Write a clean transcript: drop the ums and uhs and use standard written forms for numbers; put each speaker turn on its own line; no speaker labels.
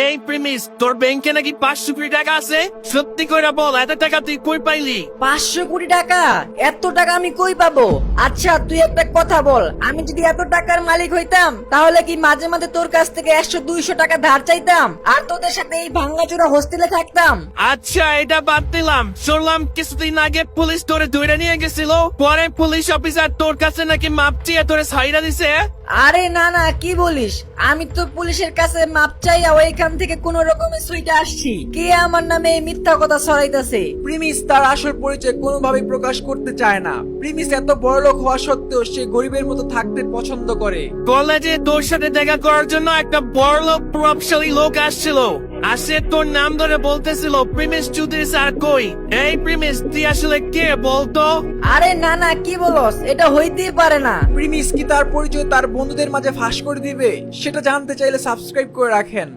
এই প্রিমিস, তোর ব্যাংকে নাকি 500 কোটি টাকা আছে? সত্যি কইরা বল, এত টাকা তুই কই পাইলি?
500 কোটি টাকা? এত টাকা আমি কই পাবো? আচ্ছা তুই একটা কথা বল, আমি যদি এত টাকার মালিক হইতাম তাহলে কি মাঝে মাঝে তোর কাছ থেকে 100-200 টাকা ধার চাইতাম আর তোদের সাথে এই ভাঙ্গাচোরা হোস্টেলে থাকতাম?
আচ্ছা, এটা বাদ দিলাম। শুনলাম কিছুদিন আগে পুলিশ তোরে ধরে নিয়ে গেছিল, পরে পুলিশ অফিসার তোর কাছে নাকি মাপ চেয়ে তোরে ছাইরা দিছে।
আরে না না, কি বলিস? আমি তো পুলিশের কাছে মাপ চাইয়া ওইখান থেকে কোন রকমের সুইটা আসছি। কে আমার নামে এই মিথ্যা কথা ছড়াইতাছে?
প্রিমিস তার আসল পরিচয় কোনোভাবেই প্রকাশ করতে চায় না। প্রিমিস এত বড়লোক হওয়া সত্ত্বেও সে গরিবের মতো থাকতে পছন্দ করে।
কলেজে তোর সাথে দেখা করার জন্য একটা বড়লোক প্রভাবশালী লোক আসছিল, আসে তোর নাম ধরে বলতেছিল প্রিমিস চৌধুরী স্যার কই। এই প্রিমিস, তুই আসলে কে বলতো?
আরে না না, কি বলস? এটা হইতেই পারে না।
প্রিমিস কি তার পরিচয় তার বন্ধুদের মাঝে ফাঁস করে দিবে? সেটা জানতে চাইলে সাবস্ক্রাইব করে রাখেন।